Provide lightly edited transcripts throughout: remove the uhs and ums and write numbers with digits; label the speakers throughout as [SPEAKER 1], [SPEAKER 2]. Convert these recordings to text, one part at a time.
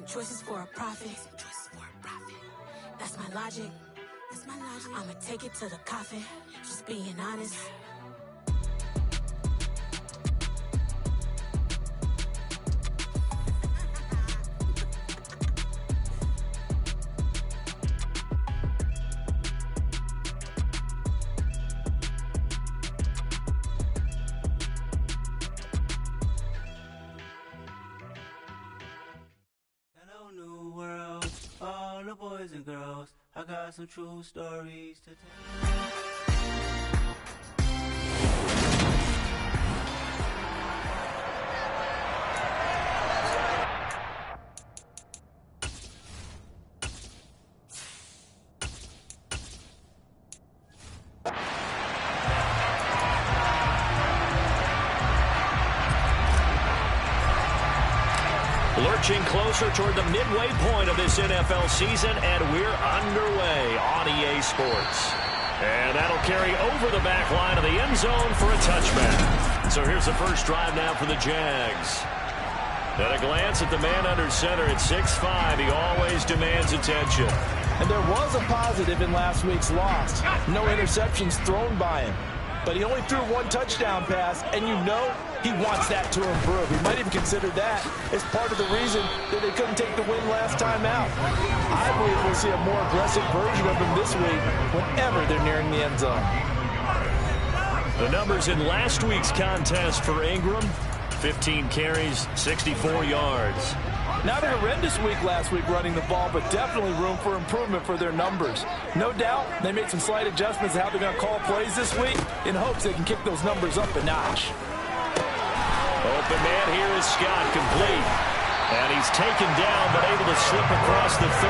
[SPEAKER 1] Choices for a profit. That's my logic. I'ma take it to the coffin. Just being honest.
[SPEAKER 2] Boys and girls, I got some true stories to tell.
[SPEAKER 3] Lurching closer toward the midway point of this NFL season, and we're underway on EA Sports. And that'll carry over the back line of the end zone for a touchback. So here's the first drive now for the Jags. At a glance at the man under center at 6'5", he always demands attention.
[SPEAKER 4] And there was a positive in last week's loss. No interceptions thrown by him. But he only threw one touchdown pass, and you know he wants that to improve. He might even consider that as part of the reason that they couldn't take the win last time out. I believe we'll see a more aggressive version of him this week whenever they're nearing the end zone.
[SPEAKER 3] The numbers in last week's contest for Ingram: 15 carries, 64 yards.
[SPEAKER 4] Not a horrendous week last week running the ball, but definitely room for improvement for their numbers. No doubt they made some slight adjustments to how they're going to call plays this week in hopes they can kick those numbers up a notch.
[SPEAKER 3] Open man here is Scott, complete. And he's taken down, but able to slip across the 35.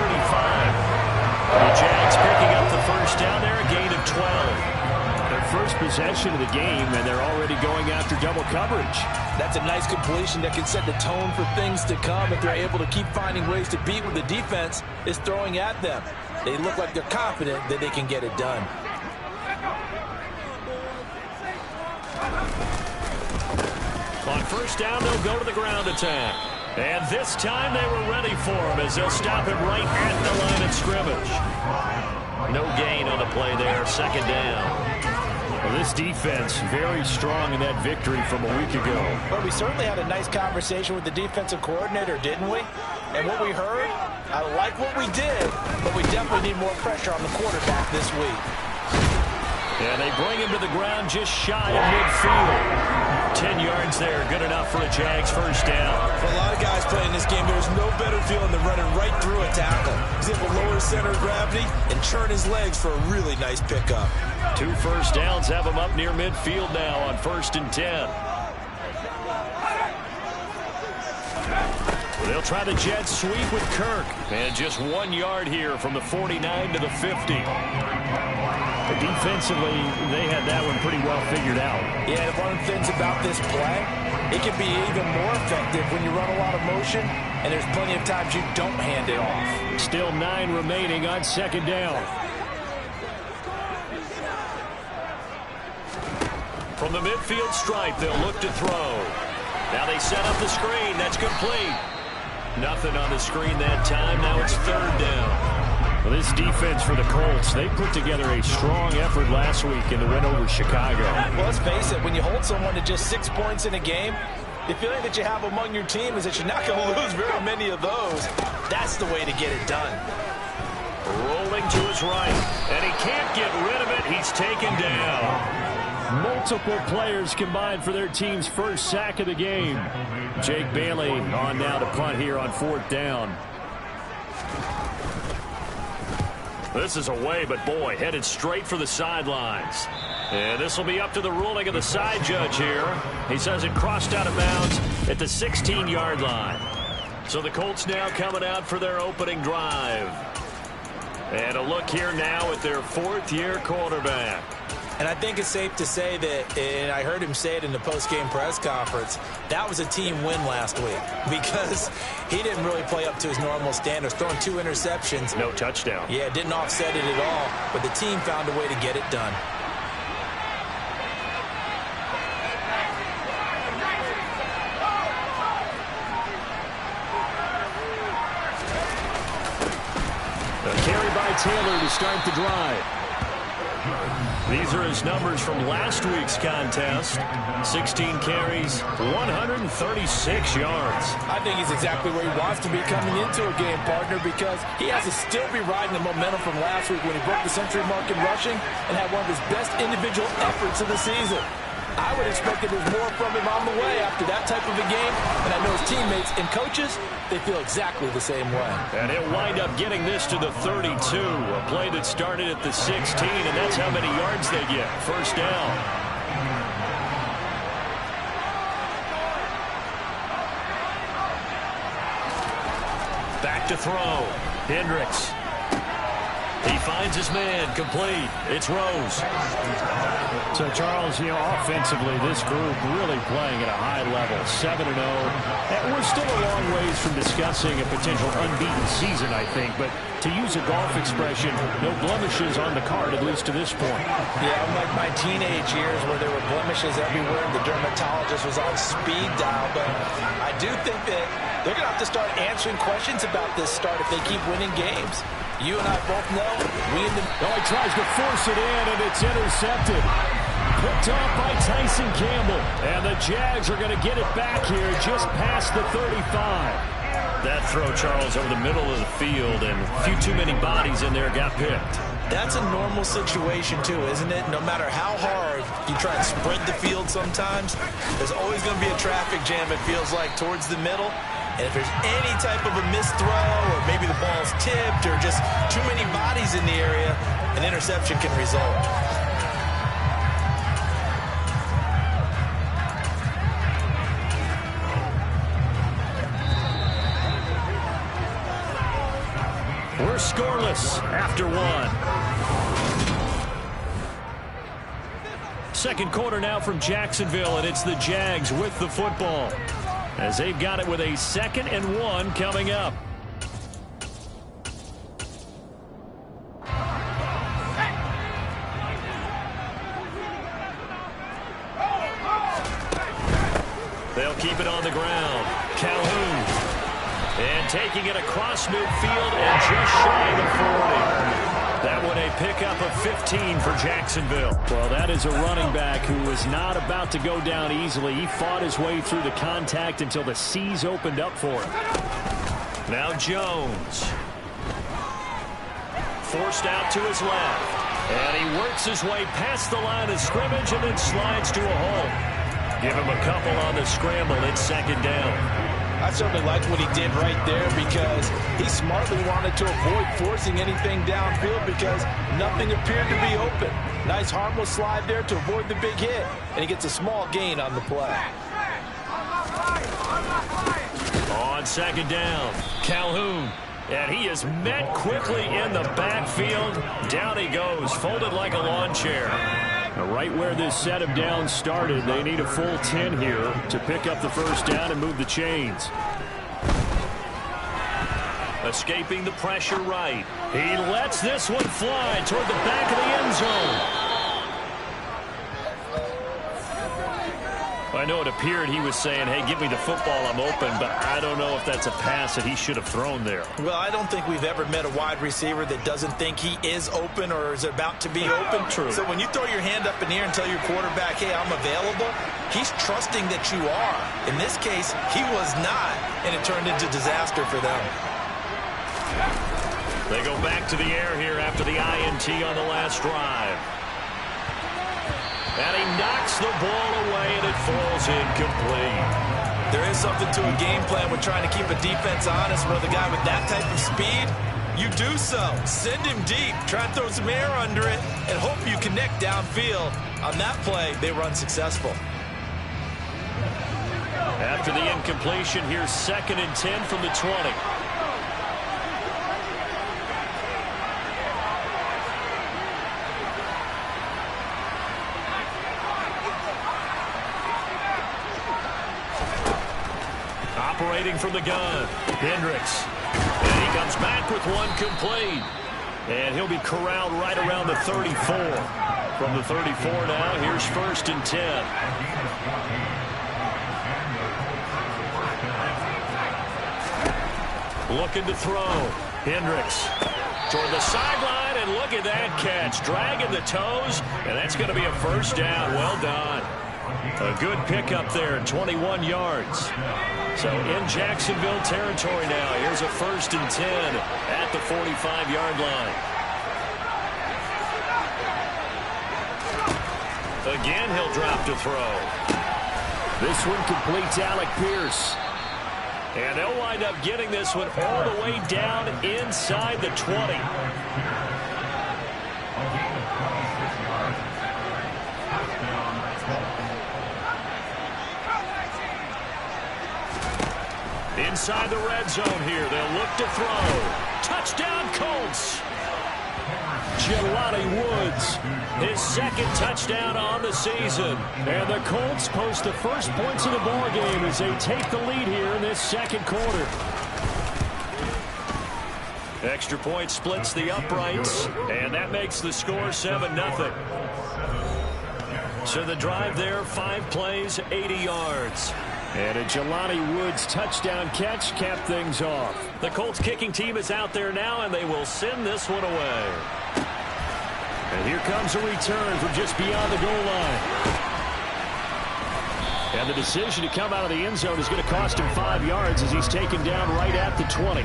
[SPEAKER 3] The Jags picking up the first down there, a gain of 12. Their first possession of the game, and they're already going after double coverage.
[SPEAKER 4] That's a nice completion that can set the tone for things to come if they're able to keep finding ways to beat what the defense is throwing at them. They look like they're confident that they can get it done.
[SPEAKER 3] On first down, they'll go to the ground attack. And this time they were ready for him as they'll stop him right at the line of scrimmage. No gain on the play there, second down. Well, this defense very strong in that victory from a week ago.
[SPEAKER 4] Well, we certainly had a nice conversation with the defensive coordinator, didn't we? And what we heard, I like what we did, but we definitely need more pressure on the quarterback this week.
[SPEAKER 3] And they bring him to the ground just shy of midfield. 10 yards there, good enough for a Jags first down.
[SPEAKER 4] For a lot of guys playing this game, there's no better feeling than running right through a tackle. He's able to lower his center of gravity and churn his legs for a really nice pickup.
[SPEAKER 3] 2 first downs have him up near midfield now on 1st and 10. They'll try the jet sweep with Kirk. And just 1 yard here from the 49 to the 50. Defensively, they had that one pretty well figured out.
[SPEAKER 4] Yeah, one of the things about this play, it can be even more effective when you run a lot of motion, and there's plenty of times you don't hand it off.
[SPEAKER 3] Still 9 remaining on second down. From the midfield stripe, they'll look to throw. Now they set up the screen. That's complete. Nothing on the screen that time. Now it's third down. Well, this defense for the Colts, they put together a strong effort last week in the win over Chicago.
[SPEAKER 4] Well, let's face it, when you hold someone to just 6 points in a game, the feeling that you have among your team is that you're not going to lose very many of those. That's the way to get it done.
[SPEAKER 3] Rolling to his right, and he can't get rid of it. He's taken down. Multiple players combined for their team's first sack of the game. Jake Bailey on now to punt here on 4th down. This is away, but boy, headed straight for the sidelines. And this will be up to the ruling of the side judge here. He says it crossed out of bounds at the 16-yard line. So the Colts now coming out for their opening drive. And a look here now at their 4th-year quarterback.
[SPEAKER 4] And I think it's safe to say that, and I heard him say it in the post-game press conference, that was a team win last week because he didn't really play up to his normal standards, throwing 2 interceptions.
[SPEAKER 3] No touchdown.
[SPEAKER 4] Yeah, didn't offset it at all, but the team found a way to get it done.
[SPEAKER 3] Taylor to start the drive. These are his numbers from last week's contest. 16 carries, 136 yards.
[SPEAKER 4] I think he's exactly where he wants to be coming into a game, partner, because he has to still be riding the momentum from last week when he broke the century mark in rushing and had one of his best individual efforts of the season. I would expect that there's more from him on the way after that type of a game, and I know his teammates and coaches, they feel exactly the same way.
[SPEAKER 3] And he'll wind up getting this to the 32, a play that started at the 16, and that's how many yards they get. First down. Back to throw. Hendricks. He finds his man, complete. It's Rose.
[SPEAKER 5] So, Charles, offensively, this group really playing at a high level, 7-0. And we're still a long ways from discussing a potential unbeaten season, I think. But to use a golf expression, no blemishes on the card, at least to this point.
[SPEAKER 4] Yeah, unlike my teenage years where there were blemishes everywhere and the dermatologist was on speed dial. But I do think that they're going to have to start answering questions about this start if they keep winning games. You and I both know.
[SPEAKER 5] He tries to force it in, and it's intercepted. Picked off by Tyson Campbell. And the Jags are going to get it back here just past the 35.
[SPEAKER 3] That throw, Charles, over the middle of the field, and a few too many bodies in there got picked.
[SPEAKER 4] That's a normal situation, too, isn't it? No matter how hard you try and spread the field sometimes, there's always going to be a traffic jam, it feels like, towards the middle. And if there's any type of a missed throw or maybe the ball's tipped or just too many bodies in the area, an interception can result.
[SPEAKER 3] We're scoreless after one. Second quarter now from Jacksonville, and it's the Jags with the football, as they've got it with a 2nd and 1 coming up. They'll keep it on the ground. Calhoun. And taking it across midfield and just shy of the 40. That one a pickup of 15 for Jacksonville.
[SPEAKER 5] Well, that is a running back who was not about to go down easily. He fought his way through the contact until the seas opened up for him.
[SPEAKER 3] Now Jones. Forced out to his left. And he works his way past the line of scrimmage and then slides to a hole. Give him a couple on the scramble. It's 2nd down.
[SPEAKER 4] I certainly liked what he did right there because he smartly wanted to avoid forcing anything downfield because nothing appeared to be open. Nice harmless slide there to avoid the big hit, and he gets a small gain on the play.
[SPEAKER 3] On 2nd down, Calhoun. And he is met quickly in the backfield. Down he goes, folded like a lawn chair.
[SPEAKER 5] Right where this set of downs started, they need a full 10 here to pick up the first down and move the chains.
[SPEAKER 3] Escaping the pressure right. He lets this one fly toward the back of the end zone. I know it appeared he was saying, hey, give me the football, I'm open, but I don't know if that's a pass that he should have thrown there.
[SPEAKER 4] Well, I don't think we've ever met a wide receiver that doesn't think he is open or is about to be open.
[SPEAKER 3] True.
[SPEAKER 4] So when you throw your hand up in the air and tell your quarterback, hey, I'm available, he's trusting that you are. In this case, he was not, and it turned into disaster for them.
[SPEAKER 3] They go back to the air here after the INT on the last drive. And he knocks the ball away, and it falls incomplete.
[SPEAKER 4] There is something to a game plan with trying to keep a defense honest with a guy with that type of speed. You do so. Send him deep. Try and throw some air under it and hope you connect downfield. On that play, they were unsuccessful.
[SPEAKER 3] After the incompletion, here's 2nd and 10 from the 20. Operating from the gun, Hendricks. And he comes back with one complete. And he'll be corralled right around the 34. From the 34 now, here's 1st and 10. Looking to throw. Hendricks. toward the sideline, and look at that catch. Dragging the toes, and that's going to be a first down. Well done. A good pickup there, 21 yards. So in Jacksonville territory now. Here's a 1st and 10 at the 45-yard line. Again, he'll drop to throw.
[SPEAKER 5] This one complete to Alec Pierce.
[SPEAKER 3] And they'll wind up getting this one all the way down inside the 20. Inside the red zone here. They'll look to throw. Touchdown, Colts.
[SPEAKER 5] Jelani Woods,
[SPEAKER 3] His 2nd touchdown on the season.
[SPEAKER 5] and the Colts post the first points of the ball game as they take the lead here in this 2nd quarter.
[SPEAKER 3] Extra point splits the uprights, and that makes the score 7-0. So the drive there, 5 plays, 80 yards.
[SPEAKER 5] And a Jelani Woods touchdown catch capped things off.
[SPEAKER 3] The Colts kicking team is out there now, and they will send this one away.
[SPEAKER 5] And here comes a return from just beyond the goal line. And the decision to come out of the end zone is going to cost him 5 yards as he's taken down right at the 20.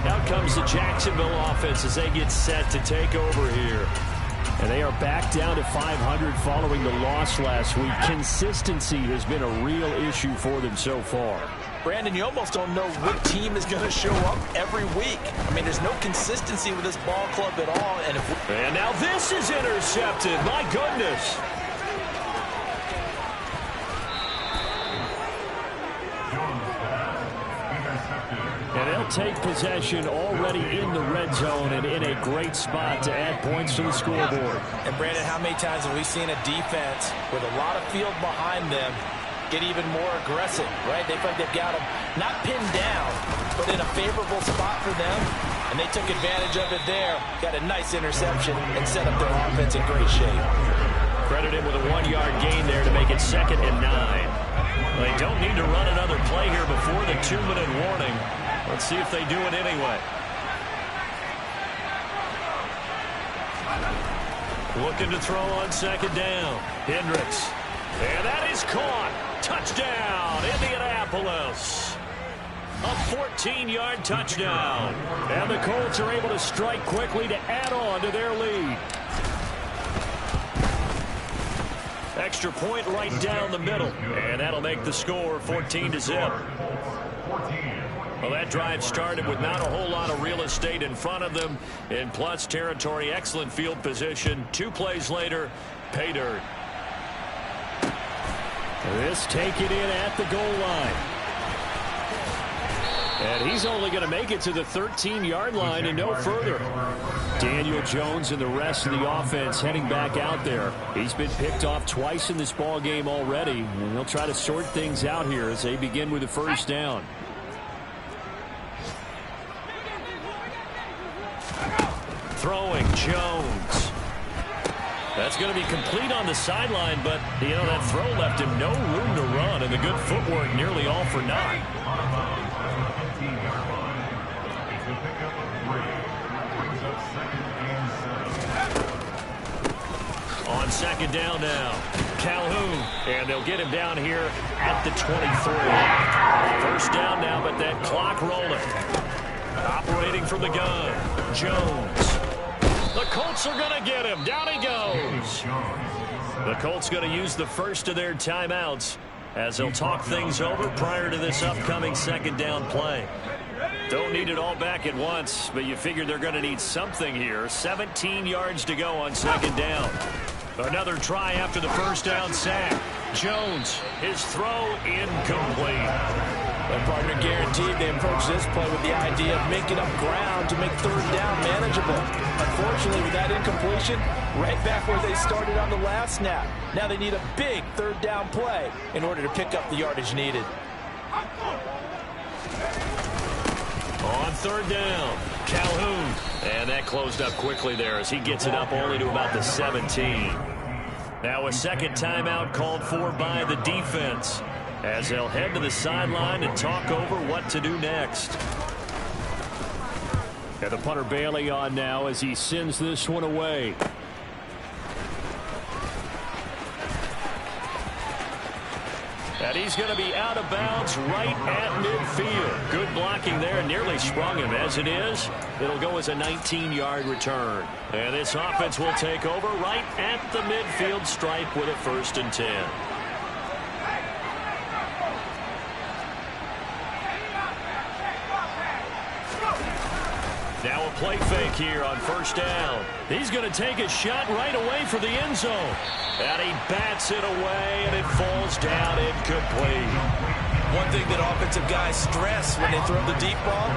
[SPEAKER 3] Out comes the Jacksonville offense as they get set to take over here.
[SPEAKER 5] And they are back down to 500 following the loss last week. Consistency has been a real issue for them so far.
[SPEAKER 4] Brandon, you almost don't know what team is going to show up every week. I mean, there's no consistency with this ball club at all.
[SPEAKER 3] And now this is intercepted. My goodness.
[SPEAKER 5] And they'll take possession already in the red zone and in a great spot to add points to the scoreboard.
[SPEAKER 4] And Brandon, how many times have we seen a defense with a lot of field behind them get even more aggressive, right? They feel like they've got them not pinned down, but in a favorable spot for them. And they took advantage of it there. Got a nice interception and set up their offense in great shape.
[SPEAKER 3] Credit him with a 1-yard gain there to make it 2nd and 9. They don't need to run another play here before the 2-minute warning. Let's see if they do it anyway. Looking to throw on 2nd down. Hendricks. And that is caught. Touchdown, Indianapolis. A 14-yard touchdown.
[SPEAKER 5] And the Colts are able to strike quickly to add on to their lead.
[SPEAKER 3] Extra point right down the middle. And that'll make the score 14-0. Well, that drive started with not a whole lot of real estate in front of them. In plus territory, excellent field position. 2 plays later, pay dirt.
[SPEAKER 5] This taken in at the goal line. And he's only going to make it to the 13-yard line and no further. Daniel Jones and the rest of the offense heading back out there. He's been picked off twice in this ball game already. And they'll try to sort things out here as they begin with the first down.
[SPEAKER 3] Throwing Jones. That's going to be complete on the sideline, but, you know, that throw left him no room to run, and the good footwork nearly all for naught. On 2nd down now, Calhoun, and they'll get him down here at the 23. First down now, but that clock rolling. Operating from the gun, Jones. The Colts are going to get him. Down he goes. The Colts going to use the first of their timeouts as they'll talk things over prior to this upcoming 2nd down play. Don't need it all back at once, but you figure they're going to need something here. 17 yards to go on 2nd down. Another try after the first down sack. Jones, his throw incomplete.
[SPEAKER 4] Their partner guaranteed they approach this play with the idea of making up ground to make 3rd down manageable. Unfortunately, with that incompletion, right back where they started on the last snap. Now they need a big 3rd down play in order to pick up the yardage needed.
[SPEAKER 3] On 3rd down, Calhoun. And that closed up quickly there as he gets it up only to about the 17. Now a 2nd timeout called for by the defense as they'll head to the sideline and talk over what to do next.
[SPEAKER 5] And the punter Bailey on now as he sends this one away. And he's going to be out of bounds right at midfield. Good blocking there, nearly sprung him. As it is, it'll go as a 19-yard return. And this offense will take over right at the midfield stripe with a 1st and 10. Now a play fake here on 1st down. He's going to take a shot right away for the end zone. And he bats it away, and it falls down incomplete.
[SPEAKER 4] One thing that offensive guys stress when they throw the deep ball,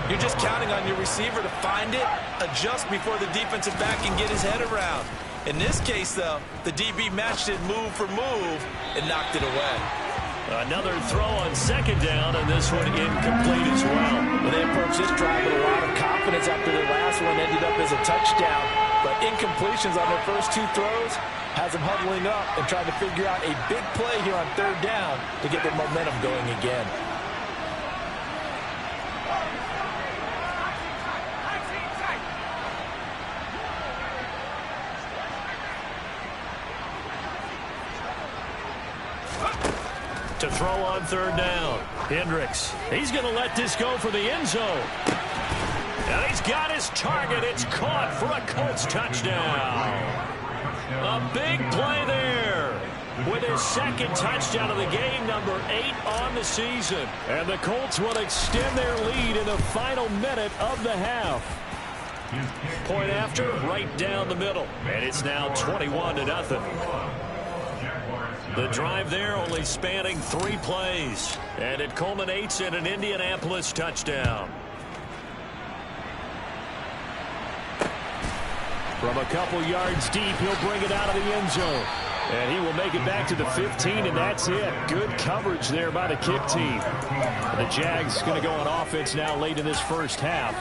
[SPEAKER 4] you're just counting on your receiver to find it, adjust before the defensive back can get his head around. In this case, though, the DB matched it move for move and knocked it away.
[SPEAKER 5] Another throw on 2nd down, and this one incomplete as well.
[SPEAKER 4] Well, they approached this drive with a lot of confidence after their last one ended up as a touchdown. But incompletions on their first 2 throws has them huddling up and trying to figure out a big play here on 3rd down to get their momentum going again.
[SPEAKER 5] To throw on 3rd down. Hendricks. He's going to let this go for the end zone. And he's got his target. It's caught for a Colts touchdown. A big play there with his 2nd touchdown of the game, number 8 on the season. And the Colts will extend their lead in the final minute of the half. Point after, right down the middle. And it's now 21-0. The drive there only spanning 3 plays. And it culminates in an Indianapolis touchdown. From a couple yards deep, he'll bring it out of the end zone. And he will make it back to the 15, and that's it. Good coverage there by the kick team. The Jags going to go on offense now late in this first half.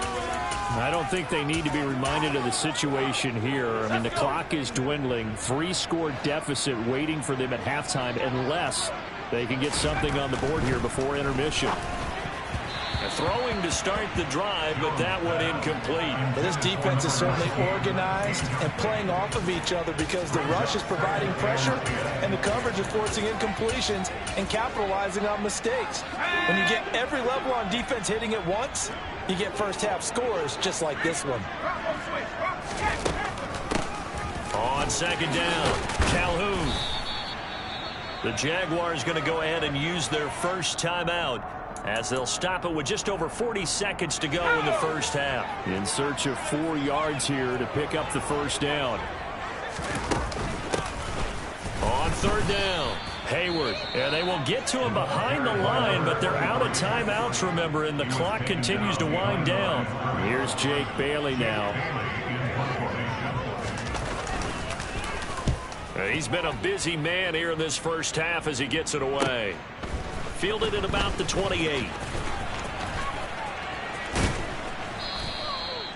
[SPEAKER 5] I don't think they need to be reminded of the situation here. I mean, the clock is dwindling. 3-score deficit waiting for them at halftime unless they can get something on the board here before intermission. Throwing to start the drive, but that one incomplete.
[SPEAKER 4] But this defense is certainly organized and playing off of each other because the rush is providing pressure and the coverage is forcing incompletions and capitalizing on mistakes. When you get every level on defense hitting at once, you get first-half scores just like this one.
[SPEAKER 5] On 2nd down, Calhoun. The Jaguars going to go ahead and use their first timeout as they'll stop it with just over 40 seconds to go in the first half. In search of 4 yards here to pick up the 1st down. On 3rd down, Hayward. And they will get to him behind the line, but they're out of timeouts, remember, and the clock continues to wind down. Here's Jake Bailey now. He's been a busy man here in this first half as he gets it away. Fielded at about the 28.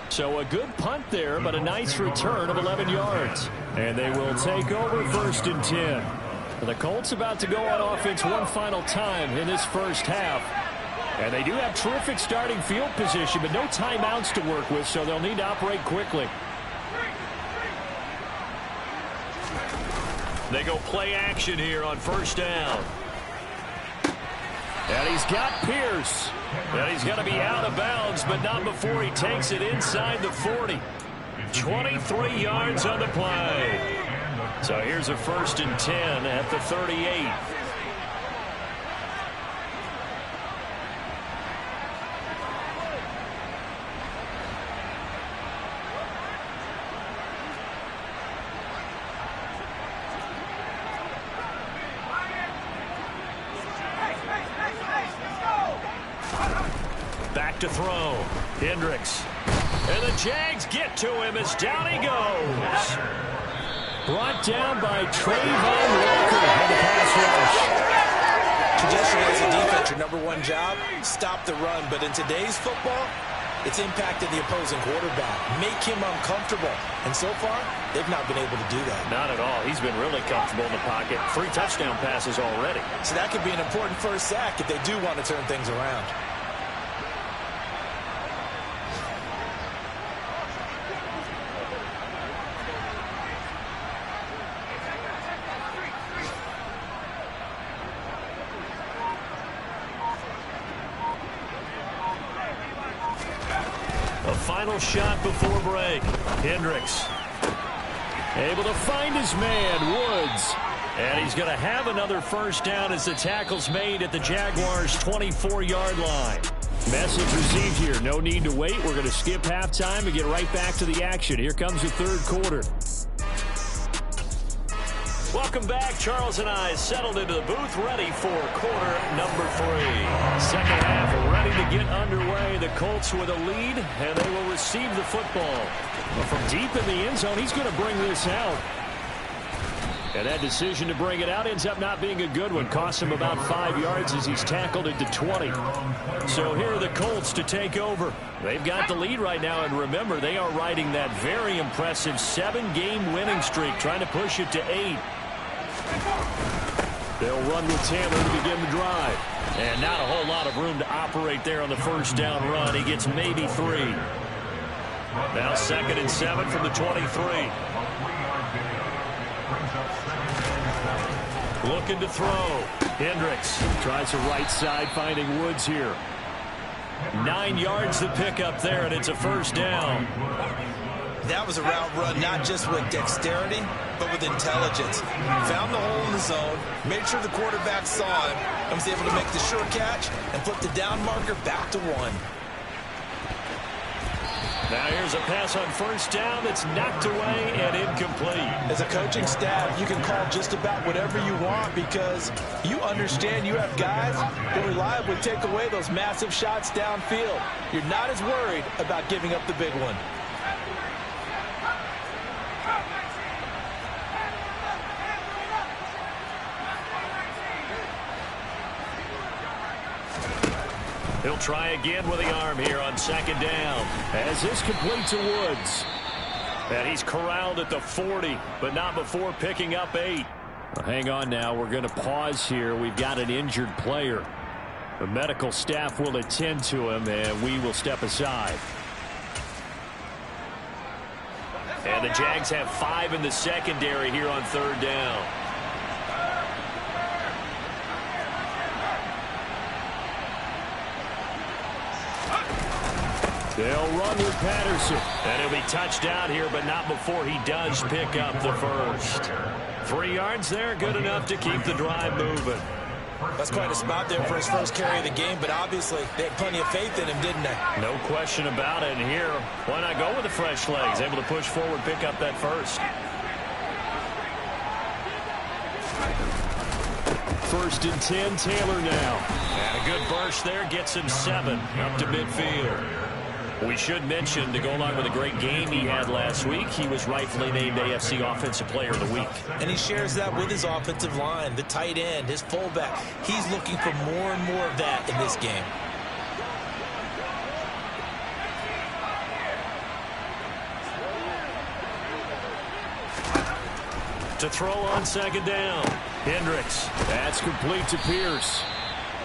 [SPEAKER 5] So a good punt there, but a nice return of 11 yards. And they will take over 1st and 10. The Colts about to go on offense one final time in this first half. And they do have terrific starting field position, but no timeouts to work with, so they'll need to operate quickly. They go play action here on 1st down. And he's got Pierce. And he's going to be out of bounds, but not before he takes it inside the 40. 23 yards on the play. So here's a 1st and 10 at the 38. Back to throw. Hendricks. And the Jags get to him as down he goes. Brought down by Trayvon Walker on the pass rush.
[SPEAKER 4] Traditionally, as a defense, your #1 job, stop the run. But in today's football, it's impacted the opposing quarterback. Make him uncomfortable. And so far, they've not been able to do that.
[SPEAKER 5] Not at all. He's been really comfortable in the pocket. 3 touchdown passes already.
[SPEAKER 4] So that could be an important first sack if they do want to turn things around.
[SPEAKER 3] final shot before break. Hendricks able to find his man, Woods. And he's going to have another first down as the tackle's made at the Jaguars' 24-yard line. Message received here. No need to wait. We're going to skip halftime and get right back to the action. Here comes the third quarter. Welcome back. Charles and I settled into the booth, ready for quarter number 3. Second half ready to get underway. The Colts with a lead, and they will receive the football. But from deep in the end zone, he's going to bring this out. And that decision to bring it out ends up not being a good one. Costs him about 5 yards as he's tackled into 20. So here are the Colts to take over. They've got the lead right now, and remember, they are riding that very impressive 7-game winning streak, trying to push it to 8. They'll run with Taylor to begin the drive. And not a whole lot of room to operate there on the first down run. He gets maybe 3. Now 2nd and 7 from the 23. Looking to throw. Hendricks tries the right side, finding Woods here. 9 yards to pick up there, and it's a first down.
[SPEAKER 4] That was a route run, not just with dexterity, but with intelligence. Found the hole in the zone, made sure the quarterback saw him, and was able to make the sure catch and put the down marker back to 1.
[SPEAKER 3] Now here's a pass on first down that's knocked away and incomplete.
[SPEAKER 4] As a coaching staff, you can call just about whatever you want because you understand you have guys that reliably take away those massive shots downfield. You're not as worried about giving up the big one.
[SPEAKER 3] He'll try again with the arm here on 2nd down. As this complete to Woods. And he's corralled at the 40, but not before picking up 8. Well, hang on now. We're going to pause here. We've got an injured player. The medical staff will attend to him, and we will step aside. And the Jags have 5 in the secondary here on 3rd down. They'll run with Patterson. And he'll be touched down here, but not before he does pick up the first. 3 yards there, good enough to keep the drive moving.
[SPEAKER 4] That's quite a spot there for his first carry of the game, but obviously they had plenty of faith in him, didn't they?
[SPEAKER 3] No question about it. And here, why not go with the fresh legs? Able to push forward, pick up that first. 1st and 10, Taylor now. And a good burst there, gets him 7 up to midfield. We should mention, to go along with a great game he had last week, he was rightfully named AFC Offensive Player of the Week.
[SPEAKER 4] And he shares that with his offensive line, the tight end, his fullback. He's looking for more and more of that in this game.
[SPEAKER 3] To throw on 2nd down. Hendricks. That's complete to Pierce.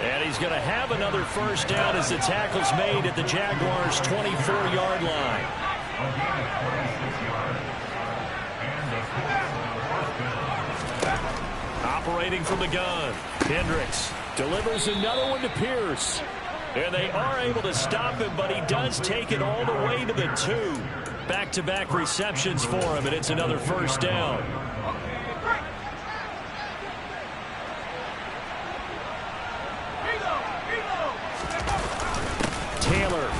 [SPEAKER 3] And he's going to have another first down as the tackle's made at the Jaguars' 24-yard line. Operating from the gun. Hendricks delivers another one to Pierce. And they are able to stop him, but he does take it all the way to the 2. Back-to-back receptions for him, and it's another first down. Taylor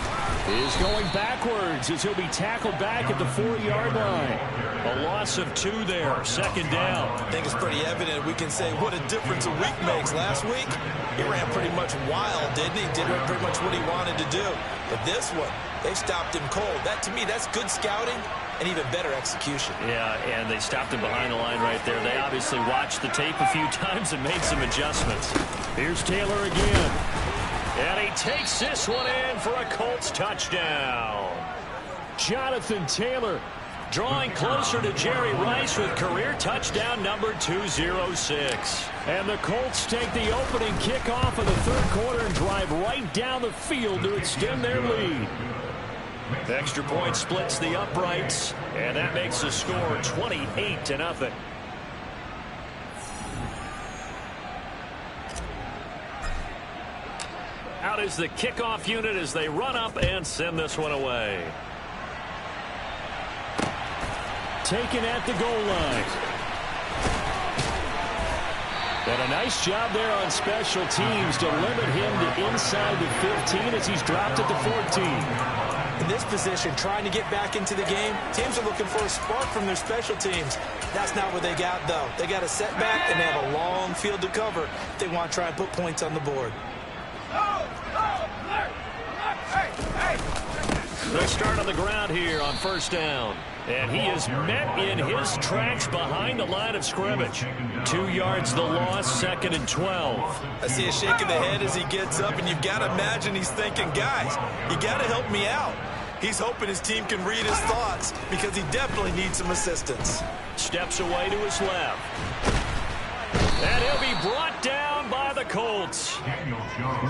[SPEAKER 3] is going backwards as he'll be tackled back at the 4-yard line. A loss of 2 there, 2nd down.
[SPEAKER 4] I think it's pretty evident. We can say what a difference a week makes. Last week, he ran pretty much wild, didn't he? Did pretty much what he wanted to do. But this one, they stopped him cold. That, to me, that's good scouting and even better execution.
[SPEAKER 3] Yeah, and they stopped him behind the line right there. They obviously watched the tape a few times and made some adjustments. Here's Taylor again. And he takes this one in for a Colts touchdown. Jonathan Taylor drawing closer to Jerry Rice with career touchdown number 206. And the Colts take the opening kickoff of the 3rd quarter and drive right down the field to extend their lead. The extra point splits the uprights, and that makes the score 28-0. Out is the kickoff unit as they run up and send this one away.
[SPEAKER 5] taken at the goal line. And a nice job there on special teams to limit him to inside the 15 as he's dropped at the 14.
[SPEAKER 4] In this position, trying to get back into the game, teams are looking for a spark from their special teams. That's not what they got, though. They got a setback, and they have a long field to cover if they want to try and put points on the board.
[SPEAKER 3] They'll start on the ground here on first down. And he is met in his tracks behind the line of scrimmage. 2 yards the loss, 2nd and 12.
[SPEAKER 4] I see a shake of the head as he gets up, and you've got to imagine he's thinking, guys, you got to help me out. He's hoping his team can read his thoughts because he definitely needs some assistance.
[SPEAKER 3] Steps away to his left. And he'll be brought down by the Colts.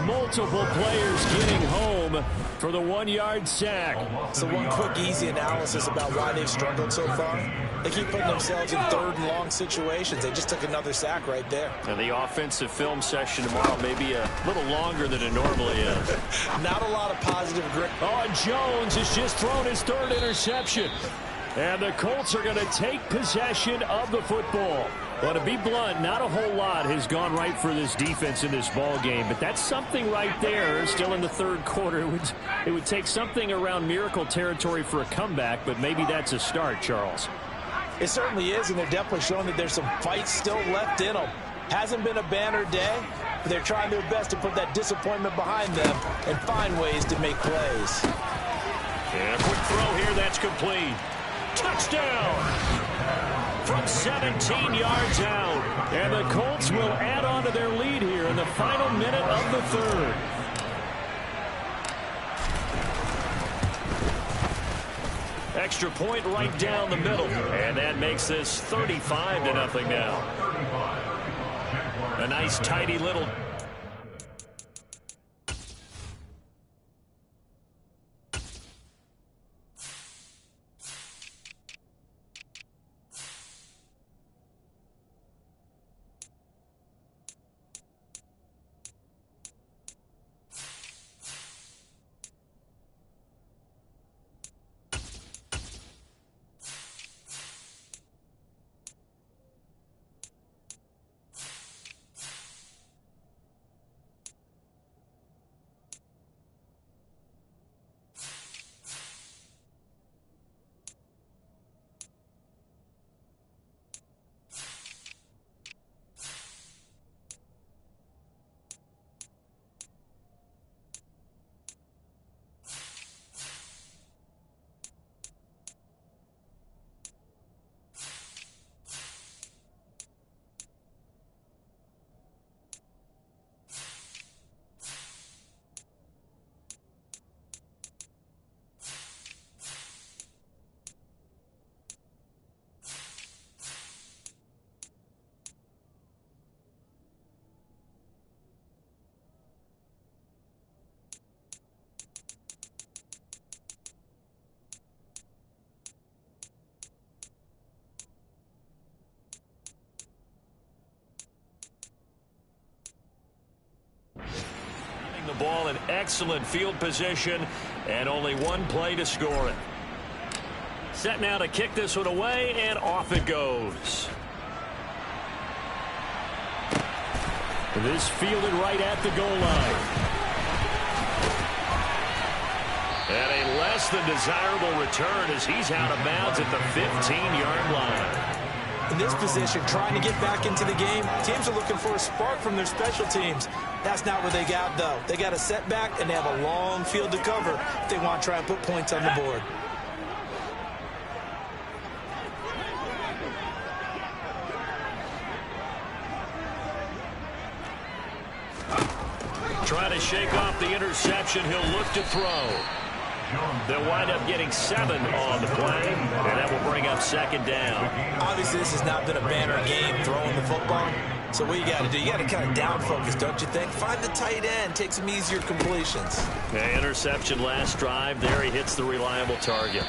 [SPEAKER 5] Multiple players getting home for the 1-yard sack.
[SPEAKER 4] So one quick, easy analysis about why they've struggled so far. They keep putting themselves in 3rd and long situations. They just took another sack right there.
[SPEAKER 3] And the offensive film session tomorrow may be a little longer than it normally is.
[SPEAKER 4] Not a lot of positive grit.
[SPEAKER 5] Oh, Jones has just thrown his 3rd interception. And the Colts are going to take possession of the football. Well, to be blunt, not a whole lot has gone right for this defense in this ball game, but that's something right there. Still in the 3rd quarter, it would take something around miracle territory for a comeback, but maybe that's a start, Charles.
[SPEAKER 4] It certainly is, and they're definitely showing that there's some fight still left in them. Hasn't been a banner day, but they're trying their best to put that disappointment behind them and find ways to make plays.
[SPEAKER 3] And a quick throw here, that's complete. Touchdown! From 17 yards out. And the Colts will add on to their lead here in the final minute of the 3rd. Extra point right down the middle. And that makes this 35-0 now. A nice, tidy little... The ball in excellent field position and only one play to score it. Set now to kick this one away, and off it goes.
[SPEAKER 5] This fielded right at the goal line.
[SPEAKER 3] And a less than desirable return as he's out of bounds at the 15-yard line.
[SPEAKER 4] In this position, trying to get back into the game, teams are looking for a spark from their special teams. That's not what they got, though. They got a setback, and they have a long field to cover if they want to try and put points on the board.
[SPEAKER 3] Trying to shake off the interception. He'll look to throw. They'll wind up getting 7 on the play, and that will bring up 2nd down.
[SPEAKER 4] Obviously, this has not been a banner game throwing the football. So what you got to do, you got to kind of down focus, don't you think? Find the tight end, take some easier completions.
[SPEAKER 3] Okay, interception last drive. There he hits the reliable target.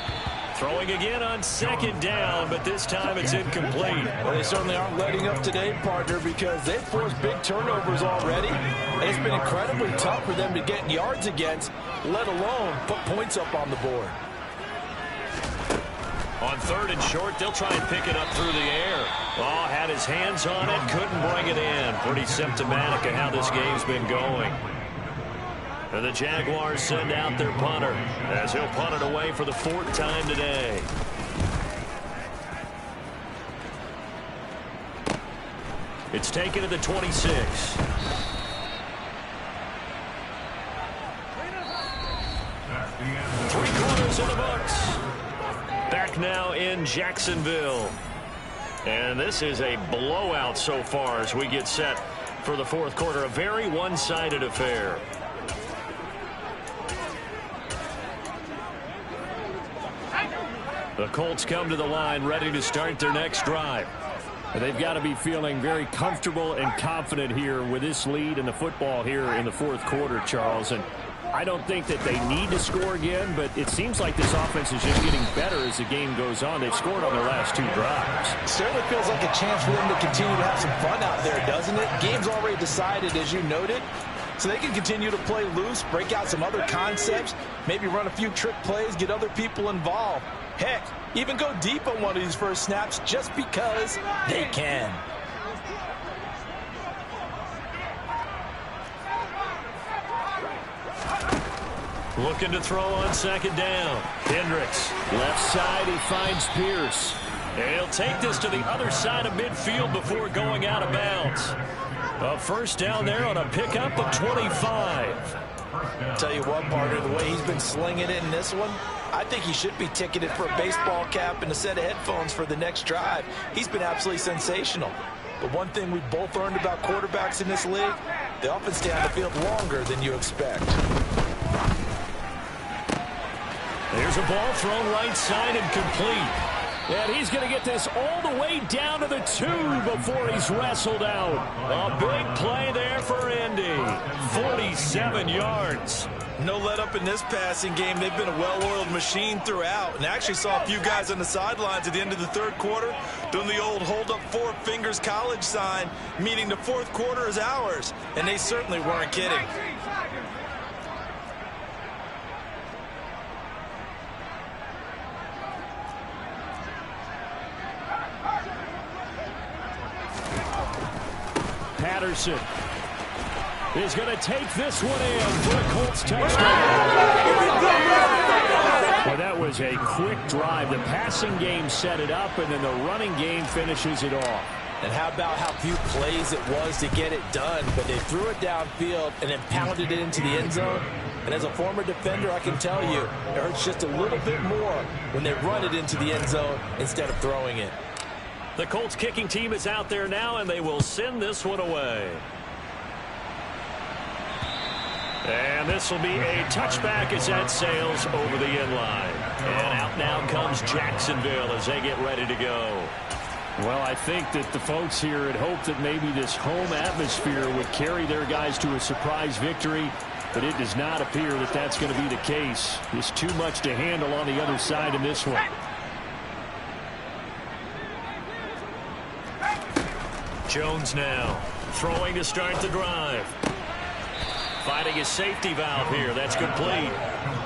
[SPEAKER 3] Throwing again on 2nd down, but this time it's incomplete.
[SPEAKER 4] Well, they certainly aren't letting up today, partner, because they've forced big turnovers already. And it's been incredibly tough for them to get yards against, let alone put points up on the board.
[SPEAKER 3] On 3rd and short, they'll try and pick it up through the air. Oh, had his hands on it, couldn't bring it in. Pretty symptomatic of how this game's been going. And the Jaguars send out their punter as he'll punt it away for the 4th time today. It's taken to the 26. 3 quarters in the books. Back now in Jacksonville. And this is a blowout so far as we get set for the 4th quarter. A very one-sided affair. The Colts come to the line ready to start their next drive.
[SPEAKER 5] They've got to be feeling very comfortable and confident here with this lead in the football here in the 4th quarter, Charles. And I don't think that they need to score again, but it seems like this offense is just getting better as the game goes on. They've scored on their last 2 drives.
[SPEAKER 4] Certainly feels like a chance for them to continue to have some fun out there, doesn't it? Game's already decided, as you noted. So they can continue to play loose, break out some other concepts, maybe run a few trick plays, get other people involved. Heck, even go deep on one of these first snaps just because they can.
[SPEAKER 3] Looking to throw on 2nd down. Hendricks.
[SPEAKER 5] Left side, he finds Pierce.
[SPEAKER 3] And he'll take this to the other side of midfield before going out of bounds. A 1st down there on a pickup of 25.
[SPEAKER 4] Tell you what, partner, the way he's been slinging it in this one, I think he should be ticketed for a baseball cap and a set of headphones for the next drive. He's been absolutely sensational. But one thing we've both learned about quarterbacks in this league, they often stay on the field longer than you expect.
[SPEAKER 3] There's a ball thrown right side and complete.
[SPEAKER 5] And he's going to get this all the way down to the 2 before he's wrestled out.
[SPEAKER 3] A big play there for Indy. 47 yards.
[SPEAKER 4] No let up in this passing game. They've been a well-oiled machine throughout. And I actually saw a few guys on the sidelines at the end of the 3rd quarter doing the old hold up 4 fingers college sign, meaning the 4th quarter is ours. And they certainly weren't kidding.
[SPEAKER 5] Patterson is going to take this one in for a Colts touchdown. Well, that was a quick drive. The passing game set it up, and then the running game finishes it off.
[SPEAKER 4] And how about how few plays it was to get it done, but they threw it downfield and then pounded it into the end zone. And as a former defender, I can tell you, it hurts just a little bit more when they run it into the end zone instead of throwing it.
[SPEAKER 3] The Colts kicking team is out there now, and they will send this one away. And this will be a touchback as that sails over the end line. And out now comes Jacksonville as they get ready to go.
[SPEAKER 5] Well, I think that the folks here had hoped that maybe this home atmosphere would carry their guys to a surprise victory, but it does not appear that that's going to be the case. There's too much to handle on the other side in this one.
[SPEAKER 3] Jones now throwing to start the drive. Finding his safety valve here. That's complete.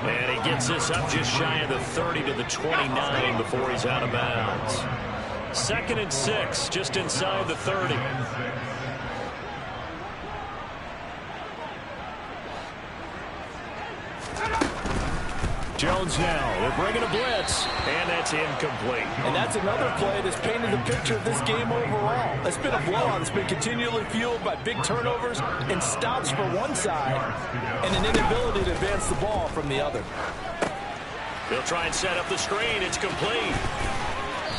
[SPEAKER 3] And he gets this up just shy of the 30 to the 29 before he's out of bounds. 2nd and 6, just inside the 30.
[SPEAKER 5] Jones now. They're bringing a blitz.
[SPEAKER 3] And that's incomplete.
[SPEAKER 4] And that's another play that's painted the picture of this game overall. It's been a blowout. It's been continually fueled by big turnovers and stops for one side and an inability to advance the ball from the other.
[SPEAKER 3] They'll try and set up the screen. It's complete.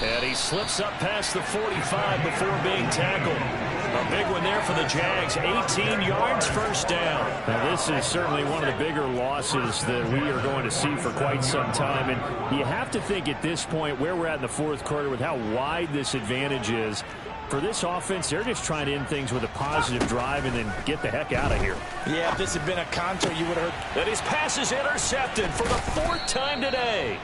[SPEAKER 3] And he slips up past the 45 before being tackled. A big one there for the Jags. 18 yards, 1st down.
[SPEAKER 5] Now, this is certainly one of the bigger losses that we are going to see for quite some time. And you have to think at this point where we're at in the 4th quarter with how wide this advantage is. For this offense, they're just trying to end things with a positive drive and then get the heck out of here.
[SPEAKER 4] Yeah, if this had been a counter, you would have heard.
[SPEAKER 3] And his pass is intercepted for the 4th time today.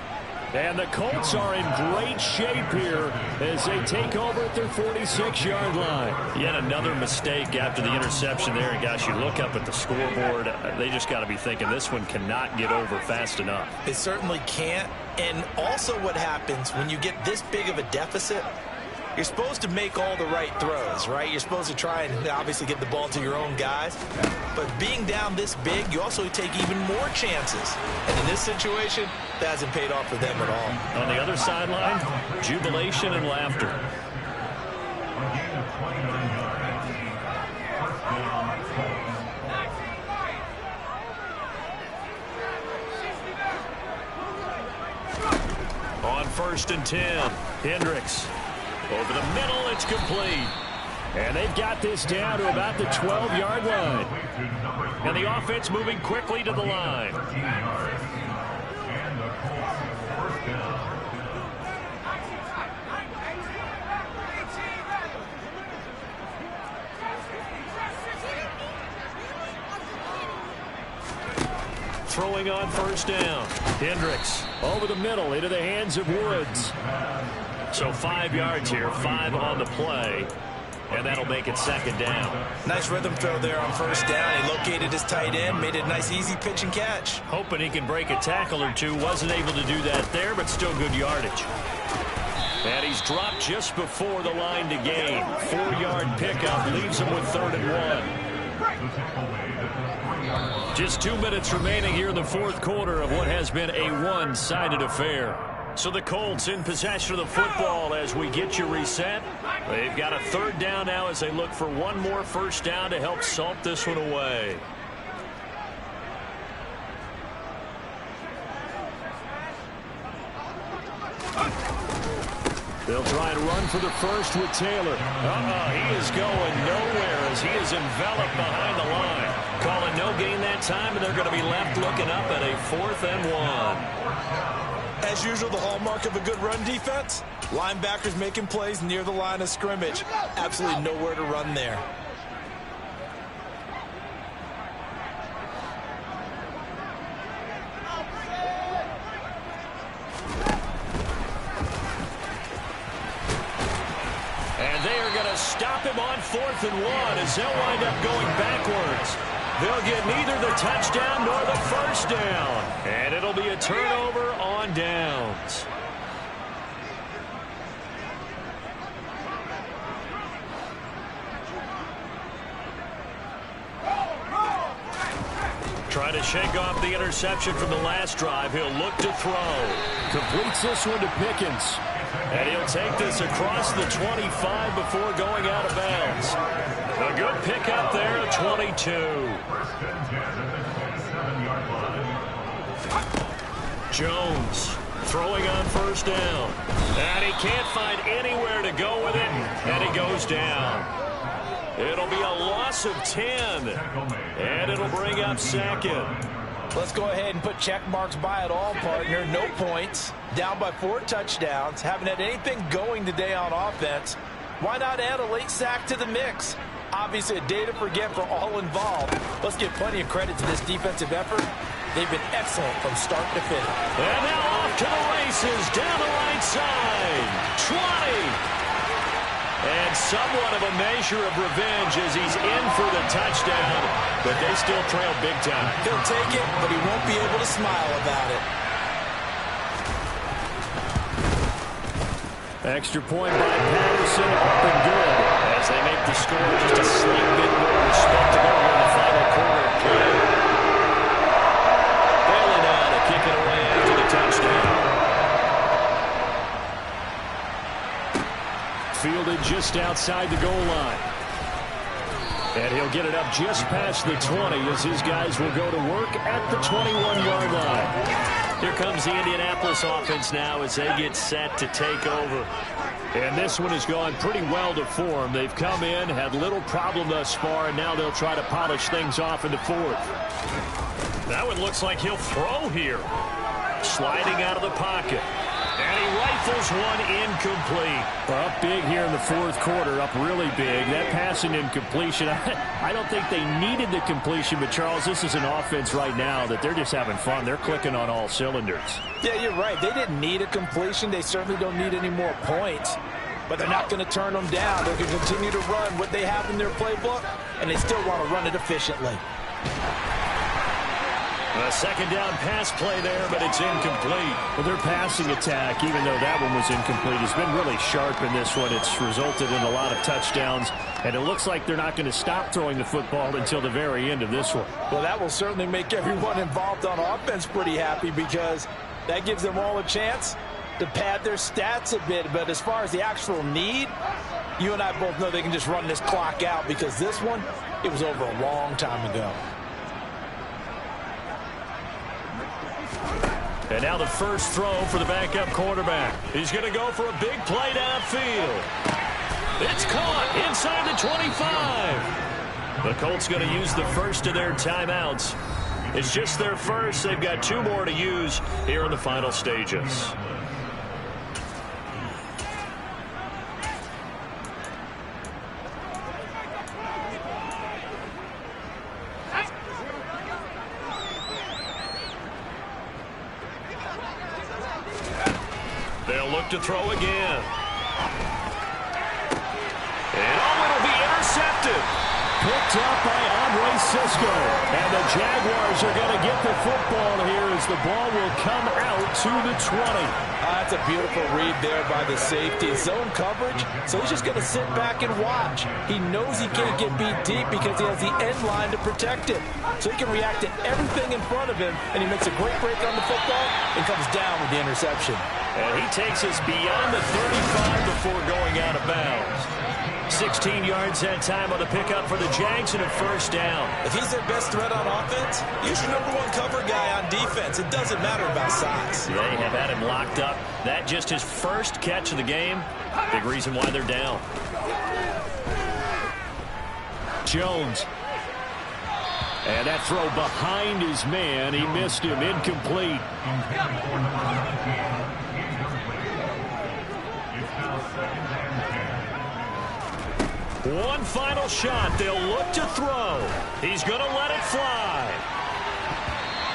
[SPEAKER 3] And the Colts are in great shape here as they take over at their 46-yard line. Yet another mistake after the interception there. And, gosh, you look up at the scoreboard, they just got to be thinking this one cannot get over fast enough.
[SPEAKER 4] It certainly can't. And also what happens when you get this big of a deficit, you're supposed to make all the right throws, right? You're supposed to try and obviously get the ball to your own guys. But being down this big, you also take even more chances. And in this situation, that hasn't paid off for them at all.
[SPEAKER 3] On the other sideline, jubilation and laughter. On 1st and 10, Hendricks. Over the middle, it's complete. And they've got this down to about the 12-yard line. And the offense moving quickly to the line. Throwing on 1st down. Hendricks over the middle into the hands of Woods. So 5 yards here, 5 on the play, and that'll make it 2nd down.
[SPEAKER 4] Nice rhythm throw there on 1st down. He located his tight end, made it a nice easy pitch and catch.
[SPEAKER 3] Hoping he can break a tackle or two. Wasn't able to do that there, but still good yardage. And he's dropped just before the line to gain. 4-yard pickup leaves him with 3rd and 1. Just 2 minutes remaining here in the 4th quarter of what has been a one-sided affair. So the Colts in possession of the football as we get you reset. They've got a 3rd down now as they look for one more 1st down to help salt this one away. They'll try and run for the 1st with Taylor. He is going nowhere as he is enveloped behind the line. Calling no gain that time, and they're going to be left looking up at a 4th and 1.
[SPEAKER 4] As usual, the hallmark of a good run defense, linebackers making plays near the line of scrimmage. Absolutely nowhere to run there.
[SPEAKER 3] And they are going to stop him on 4th and 1 as they'll wind up going backwards. They'll get neither the touchdown nor the 1st down. And it'll be a turnover on downs. Trying to shake off the interception from the last drive. He'll look to throw. Completes this one to Pickens. And he'll take this across the 25 before going out of bounds. A good pickup there at 22. Jones throwing on 1st down. And he can't find anywhere to go with it. And he goes down. It'll be a loss of 10. And it'll bring up 2nd.
[SPEAKER 4] Let's go ahead and put check marks by it all, partner. No points. Down by 4 touchdowns. Haven't had anything going today on offense. Why not add a late sack to the mix? Obviously a day to forget for all involved. Let's give plenty of credit to this defensive effort. They've been excellent from start to finish.
[SPEAKER 3] And now off to the races down the right side. 20. And somewhat of a measure of revenge as he's in for the touchdown. But they still trail big time.
[SPEAKER 4] He'll take it, but he won't be able to smile about it.
[SPEAKER 3] Extra point by Patterson, up and good. As they make the score just a slight bit more respectable in the final quarter of play. Bailey now to kick it away after the touchdown. Fielded just outside the goal line. And he'll get it up just past the 20 as his guys will go to work at the 21-yard line. Here comes the Indianapolis offense now as they get set to take over. And this one has gone pretty well to form. They've come in, had little problem thus far, and now they'll try to polish things off in the 4th. That one looks like he'll throw here. Sliding out of the pocket. And he rifles one incomplete.
[SPEAKER 5] Up big here in the fourth quarter, up really big. That passing incompletion, I don't think they needed the completion, but Charles, this is an offense right now that they're just having fun. They're clicking on all cylinders.
[SPEAKER 4] Yeah, you're right. They didn't need a completion. They certainly don't need any more points. But they're not going to turn them down. They're going to continue to run what they have in their playbook, and they still want to run it efficiently.
[SPEAKER 3] A second down pass play there, but it's incomplete.
[SPEAKER 5] Well, their passing attack, even though that one was incomplete, has been really sharp in this one. It's resulted in a lot of touchdowns, and it looks like they're not going to stop throwing the football until the very end of this one.
[SPEAKER 4] Well, that will certainly make everyone involved on offense pretty happy because that gives them all a chance to pad their stats a bit. But as far as the actual need, you and I both know they can just run this clock out because this one, it was over a long time ago.
[SPEAKER 3] And now the first throw for the backup quarterback. He's going to go for a big play downfield. It's caught inside the 25. The Colts going to use the first of their timeouts. It's just their first. They've got 2 more to use here in the final stages. They'll look to throw again. And it'll be intercepted.
[SPEAKER 5] Picked up by Andre Cisco. And the Jaguars are going to get the football here as the ball will come out to the 20.
[SPEAKER 4] That's a beautiful read there by the safety. Zone coverage, so he's just going to sit back and watch. He knows he can't get beat deep because he has the end line to protect it. So he can react to everything in front of him, and he makes a great break on the football and comes down with the interception.
[SPEAKER 3] And he takes us beyond the 35 before going out of bounds. 16 yards that time on the pickup for the Jags and a first down.
[SPEAKER 6] If he's their best threat on offense, use your #1 cover guy on defense. It doesn't matter about size.
[SPEAKER 3] They have had him locked up. That just his first catch of the game. Big reason why they're down.
[SPEAKER 5] Jones. And that throw behind his man. He missed him. Incomplete.
[SPEAKER 3] One final shot. They'll look to throw. He's going to let it fly.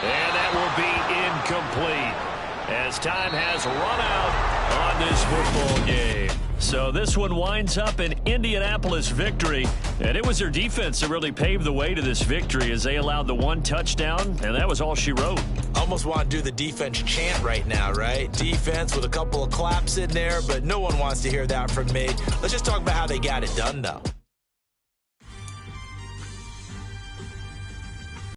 [SPEAKER 3] And that will be incomplete as time has run out on this football game. So this one winds up an Indianapolis victory. And it was their defense that really paved the way to this victory as they allowed the 1 touchdown, and that was all she wrote.
[SPEAKER 6] Almost want to do the defense chant right now, right? Defense with a couple of claps in there, but no one wants to hear that from me. Let's just talk about how they got it done, though.